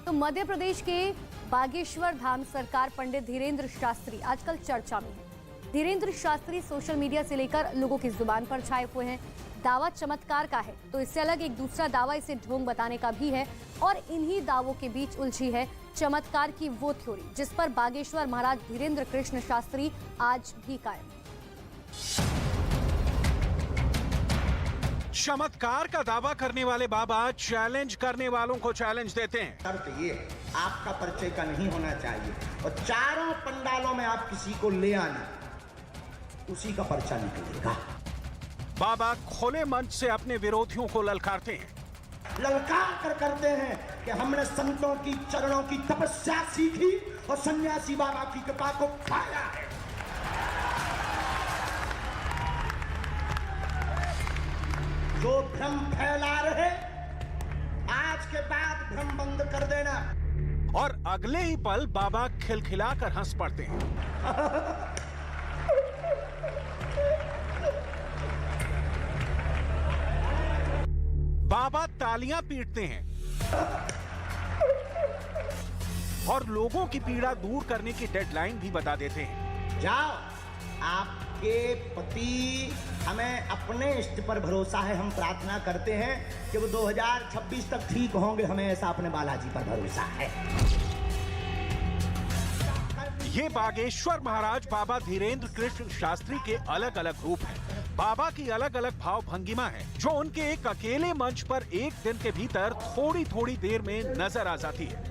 तो मध्य प्रदेश के बागेश्वर धाम सरकार पंडित धीरेन्द्र शास्त्री आजकल चर्चा में है। धीरेन्द्र शास्त्री सोशल मीडिया से लेकर लोगों की जुबान पर छाए हुए हैं। दावा चमत्कार का है तो इससे अलग एक दूसरा दावा इसे ढोंग बताने का भी है और इन्हीं दावों के बीच उलझी है चमत्कार की वो थ्योरी जिस पर बागेश्वर महाराज धीरेन्द्र कृष्ण शास्त्री आज भी कायम। चमत्कार का दावा करने वाले बाबा चैलेंज करने वालों को चैलेंज देते हैं। शर्त ये आपका परिचय का नहीं होना चाहिए और चारों पंडालों में आप किसी को ले आना, उसी का पर्चा निकलेगा। बाबा खुले मंच से अपने विरोधियों को ललकारते हैं। ललकार कर करते हैं कि हमने संतों की चरणों की तपस्या सीखी और सन्यासी बाबा की कृपा को पाया है। जो भ्रम फैला रहे, आज के बाद भ्रम बंद कर देना। और अगले ही पल बाबा खिलखिलाकर हंस पड़ते हैं। बाबा तालियां पीटते हैं और लोगों की पीड़ा दूर करने की डेडलाइन भी बता देते हैं। जाओ, आपके पति, हमें अपने इष्ट पर भरोसा है। हम प्रार्थना करते हैं कि वो 2026 तक ठीक होंगे। हमें ऐसा अपने बालाजी पर भरोसा है। ये बागेश्वर महाराज बाबा धीरेन्द्र कृष्ण शास्त्री के अलग अलग रूप हैं। बाबा की अलग अलग भाव भंगिमा है जो उनके एक अकेले मंच पर एक दिन के भीतर थोड़ी थोड़ी देर में नजर आ जाती है।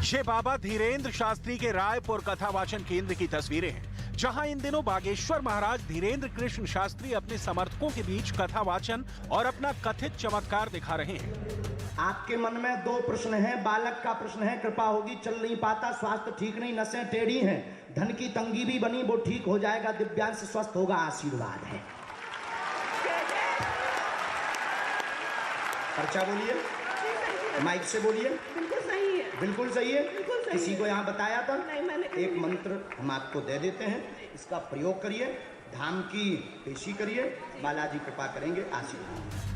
ये बाबा धीरेन्द्र शास्त्री के रायपुर कथावाचन केंद्र की तस्वीरें हैं जहां इन दिनों बागेश्वर महाराज धीरेन्द्र कृष्ण शास्त्री अपने समर्थकों के बीच कथावाचन और अपना कथित चमत्कार दिखा रहे हैं। आपके मन में दो प्रश्न हैं। बालक का प्रश्न है, कृपा होगी, चल नहीं पाता, स्वास्थ्य ठीक नहीं, नसें टेढ़ी हैं, धन की तंगी भी बनी, वो ठीक हो जाएगा, दिव्यांश स्वस्थ होगा, आशीर्वाद है। पर्चा बोलिए, माइक से बोलिए। बिल्कुल सही है, बिल्कुल सही है। किसी को यहाँ बताया था? नहीं, मैंने एक मंत्र हम आपको दे देते हैं, इसका प्रयोग करिए, धाम की पेशी करिए, बालाजी कृपा करेंगे, आशीर्वाद।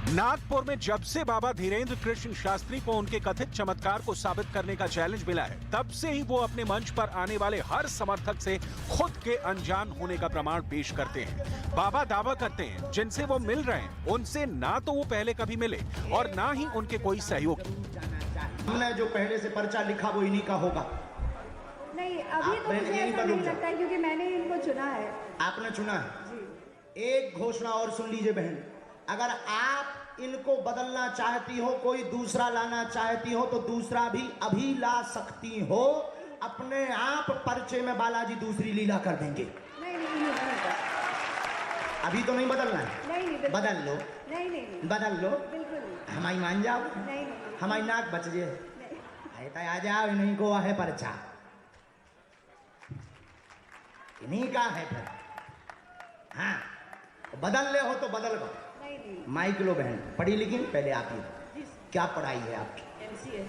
नागपुर में जब से बाबा धीरेन्द्र कृष्ण शास्त्री को उनके कथित चमत्कार को साबित करने का चैलेंज मिला है, तब से ही वो अपने मंच पर आने वाले हर समर्थक से खुद के अनजान होने का प्रमाण पेश करते हैं। बाबा दावा करते हैं जिनसे वो मिल रहे हैं उनसे ना तो वो पहले कभी मिले और ना ही उनके कोई सहयोगी। हमने जो पहले से पर्चा लिखा वो इन्हीं का होगा। नहीं, अभी तो मुझे ऐसा नहीं लगता है क्योंकि मैंने इनको चुना है। आपने चुना है। एक घोषणा और सुन लीजिए बहन, अगर आप इनको बदलना चाहती हो, कोई दूसरा लाना चाहती हो तो दूसरा भी अभी ला सकती हो। अपने आप पर्चे में बालाजी दूसरी लीला कर देंगे। नहीं, अभी तो नहीं बदलना है। नहीं, बदल लो। नहीं, बदल लो। बिल्कुल हमारी मान जाओ। नहीं, हमारी नाक बच जाए। है आ जाओ, इन्हीं को है पर्चा, इन्हीं का है फिर। हाँ, बदल ले हो तो बदल गो। माइक लो बहन, पढ़ी लिखी पहले आप ही। क्या पढ़ाई है आपकी? MCA।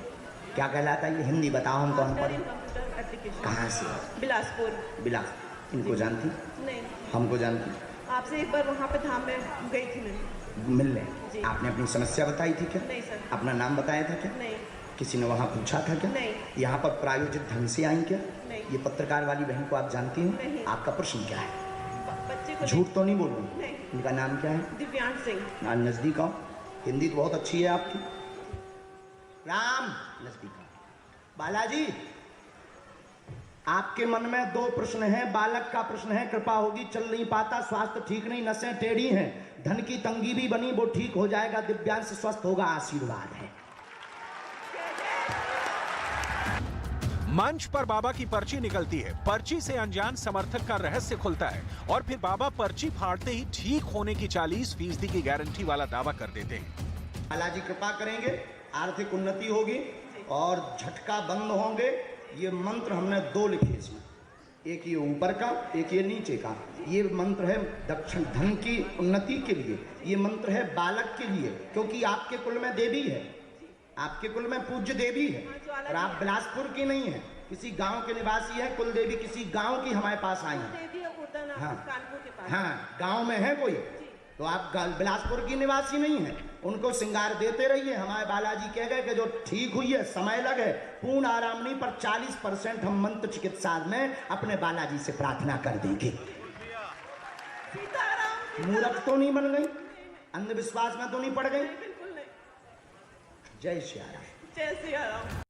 क्या कहलाता है ये? हिंदी बताओ हमको, हम पढ़े। Computer application. कहाँ से? बिलासपुर। इनको जानती? नहीं, हमको जानती? आपसे एक बार वहाँ पे धाम में गई थी मैं मिलने। जी। आपने अपनी समस्या बताई थी क्या? नहीं सर। अपना नाम बताया था क्या? नहीं। किसी ने वहाँ पूछा था क्या? नहीं। यहाँ पर प्रायोजित ढंग से आई क्या? नहीं। ये पत्रकार वाली बहन को आप जानती हो? नहीं। आपका प्रश्न क्या है? बच्चे को झूठ तो नहीं बोल रही? नहीं। इनका नाम क्या है? दिव्यांश सिंह। नजदीक आओ, हिंदी तो बहुत अच्छी है आपकी। राम, नजदीक आओ। बालाजी, आपके मन में दो प्रश्न हैं। बालक का प्रश्न है, कृपा होगी, चल नहीं पाता, स्वास्थ्य ठीक नहीं, नसें टेढ़ी हैं, धन की तंगी भी बनी, वो ठीक हो जाएगा, दिव्यांश स्वस्थ होगा, आशीर्वाद है। मंच पर बाबा की पर्ची निकलती है। पर्ची से अनजान समर्थक का रहस्य खुलता है और फिर बाबा पर्ची फाड़ते ही ठीक होने की 40% की गारंटी वाला दावा कर देते हैं। बालाजी कृपा करेंगे, आर्थिक उन्नति होगी और झटका बंद होंगे। ये मंत्र हमने दो लिखे इसमें, एक ये ऊपर का, एक ये नीचे का। ये मंत्र है दक्षिण धन की उन्नति के लिए, ये मंत्र है बालक के लिए, क्योंकि आपके कुल में देवी है, आपके कुल में पूज्य देवी है और आप बिलासपुर की नहीं है, किसी गांव के निवासी है। कुल देवी किसी गांव की हमारे पास आई है। देवी होता ना, हाँ। कानपुर के पास। हाँ, गांव में है कोई, तो आप बिलासपुर की निवासी नहीं है, उनको श्रृंगार देते रहिए। हमारे बालाजी कह गए कि जो ठीक हुई है समय लगे, पूर्ण आराम नहीं पर 40% हम मंत्र चिकित्सा में अपने बालाजी से प्रार्थना कर देंगे। मूर्ख तो नहीं बन गई, अंधविश्वास में तो नहीं पड़ गई। जय श्री राम। जय श्री राम।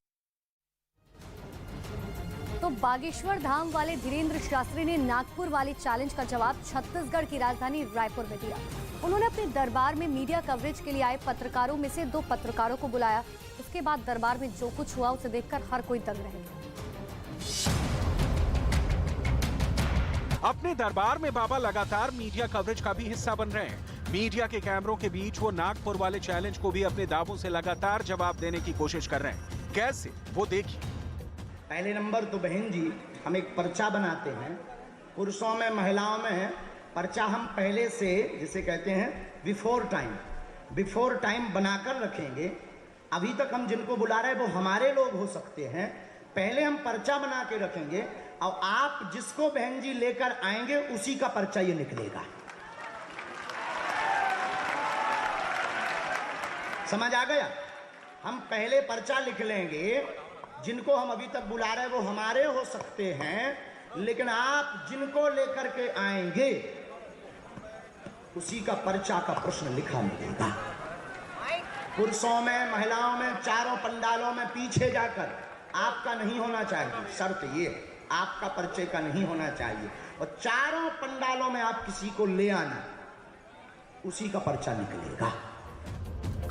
तो बागेश्वर धाम वाले धीरेंद्र शास्त्री ने नागपुर वाले चैलेंज का जवाब छत्तीसगढ़ की राजधानी रायपुर में दिया। उन्होंने अपने दरबार में मीडिया कवरेज के लिए आए पत्रकारों में से 2 पत्रकारों को बुलाया। उसके बाद दरबार में जो कुछ हुआ उसे देखकर हर कोई दंग रह गया। अपने दरबार में बाबा लगातार मीडिया कवरेज का भी हिस्सा बन रहे हैं। मीडिया के कैमरों के बीच वो नागपुर वाले चैलेंज को भी अपने दावों से लगातार जवाब देने की कोशिश कर रहे हैं। कैसे, वो देखिए। पहले नंबर तो बहन जी, हम एक पर्चा बनाते हैं, पुरुषों में महिलाओं में है पर्चा। हम पहले से जिसे कहते हैं बिफोर टाइम बनाकर रखेंगे। अभी तक हम जिनको बुला रहे हैं वो हमारे लोग हो सकते हैं। पहले हम पर्चा बना के रखेंगे और आप जिसको बहन जी लेकर आएंगे उसी का पर्चा ये निकलेगा। समझ आ गया? हम पहले पर्चा लिख लेंगे, जिनको हम अभी तक बुला रहे हैं वो हमारे हो सकते हैं, लेकिन आप जिनको लेकर के आएंगे उसी का पर्चा का प्रश्न लिखा मिलेगा। पुरुषों में महिलाओं में चारों पंडालों में पीछे जाकर आपका नहीं होना चाहिए। शर्त ये, आपका परिचय का नहीं होना चाहिए। और चारों पंडालों में आप किसी को ले आना, उसी का पर्चा निकलेगा।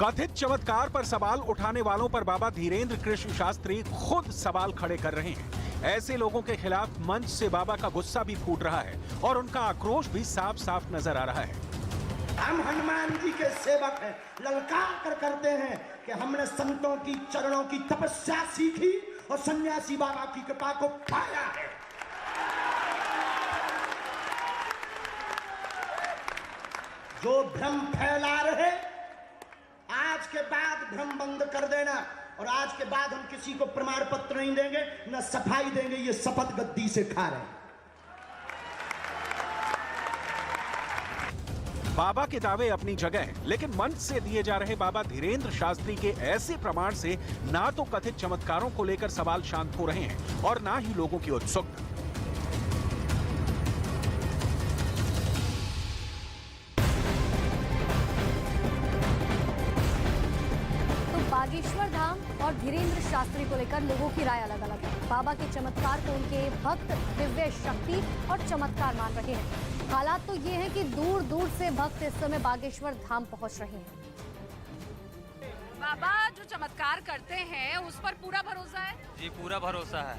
कथित चमत्कार पर सवाल उठाने वालों पर बाबा धीरेंद्र कृष्ण शास्त्री खुद सवाल खड़े कर रहे हैं। ऐसे लोगों के खिलाफ मंच से बाबा का गुस्सा भी फूट रहा है और उनका आक्रोश भी साफ साफ नजर आ रहा है। हम हनुमान जी के सेवक हैं, ललकार कर करते हैं कि हमने संतों की चरणों की तपस्या सीखी और सन्यासी बाबा की कृपा को पाया है। जो भ्रम फैला रहे, आज के बाद भ्रम बंद कर देना। और आज के बाद हम किसी को प्रमाण पत्र नहीं देंगे, न सफाई देंगे। ये शपथ गद्दी से खा रहे हैं। बाबा के दावे अपनी जगह हैं, लेकिन मंच से दिए जा रहे बाबा धीरेंद्र शास्त्री के ऐसे प्रमाण से ना तो कथित चमत्कारों को लेकर सवाल शांत हो रहे हैं और ना ही लोगों की उत्सुकता। बागेश्वर धाम और धीरेंद्र शास्त्री को लेकर लोगों की राय अलग अलग है। बाबा के चमत्कार को उनके भक्त दिव्य शक्ति और चमत्कार मान रहे हैं। हालात तो ये है कि दूर दूर से भक्त इस समय बागेश्वर धाम पहुंच रहे हैं। बाबा जो चमत्कार करते हैं उस पर पूरा भरोसा है? जी पूरा भरोसा है।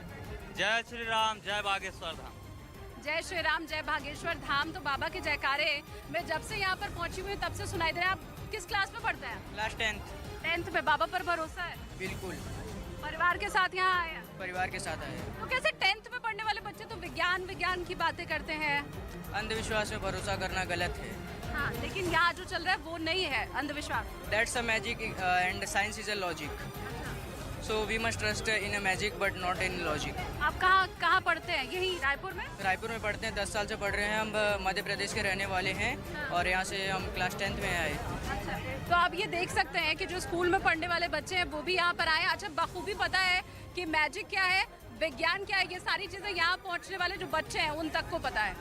जय श्री राम, जय बागेश्वर धाम। जय श्री राम, जय बागेश्वर धाम। तो बाबा के जयकारे मैं जब से यहाँ पर पहुंची हुई तब से सुनाई दे रहे हैं। आप किस क्लास में पढ़ते हैं? क्लास 10th में। बाबा पर भरोसा है? बिल्कुल। परिवार के साथ यहाँ आए? परिवार के साथ आए। तो कैसे 10th में पढ़ने वाले बच्चे तो विज्ञान की बातें करते हैं? अंधविश्वास में भरोसा करना गलत है। हाँ, लेकिन यहाँ जो चल रहा है वो नहीं है अंधविश्वास। That's a magic and science is a logic. So we must trust in a magic but not in logic. आप कहाँ पढ़ते हैं? यही रायपुर में? रायपुर में पढ़ते हैं, 10 साल से पढ़ रहे हैं। हम मध्य प्रदेश के रहने वाले हैं और यहाँ से हम क्लास 10th में आए। अच्छा, तो आप ये देख सकते हैं कि जो स्कूल में पढ़ने वाले बच्चे हैं वो भी यहाँ पर आए। अच्छा, बखूबी पता है कि मैजिक क्या है, विज्ञान क्या है, ये सारी चीजें यहाँ पहुँचने वाले जो बच्चे हैं उन तक को पता है।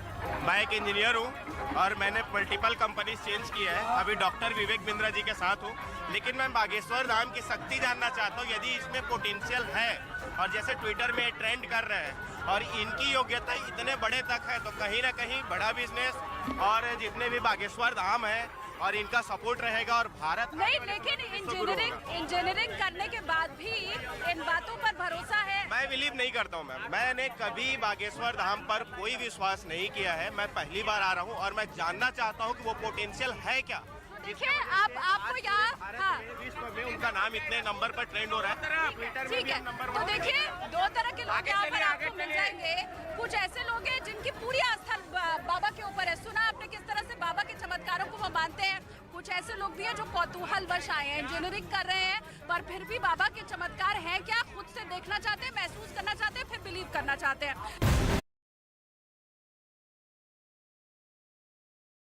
मैं एक इंजीनियर हूँ और मैंने मल्टीपल कंपनीज चेंज की है। अभी डॉक्टर विवेक बिंद्रा जी के साथ हूँ, लेकिन मैं बागेश्वर धाम की शक्ति जानना चाहता हूँ। यदि इसमें पोटेंशियल है और जैसे ट्विटर में ट्रेंड कर रहे हैं और इनकी योग्यता इतने बड़े तक है, तो कहीं ना कहीं बड़ा बिजनेस और जितने भी बागेश्वर धाम है और इनका सपोर्ट रहेगा और भारत नहीं। लेकिन इंजीनियरिंग करने के बाद भी इन बातों पर भरोसा है? मैं बिलीव नहीं करता हूँ मैम। मैंने कभी बागेश्वर धाम पर कोई विश्वास नहीं किया है। मैं पहली बार आ रहा हूँ और मैं जानना चाहता हूँ कि वो पोटेंशियल है क्या। देखिए, आपको यहाँ, हाँ, विश्व में उनका नाम इतने नंबर पर ट्रेंड हो रहा है, ट्विटर में ठीक भी है। नंबर तो 1 देखिए, 2 तरह के लोग यहाँ पर आपको मिल जाएंगे। कुछ ऐसे लोग हैं जिनकी पूरी आस्था बाबा के ऊपर है। सुना आपने किस तरह से बाबा के चमत्कारों को वो मानते हैं। कुछ ऐसे लोग भी हैं जो कौतूहलवश आए हैं, इंजीनियरिंग कर रहे हैं, पर फिर भी बाबा के चमत्कार हैं क्या खुद से देखना चाहते हैं, महसूस करना चाहते हैं, फिर बिलीव करना चाहते हैं।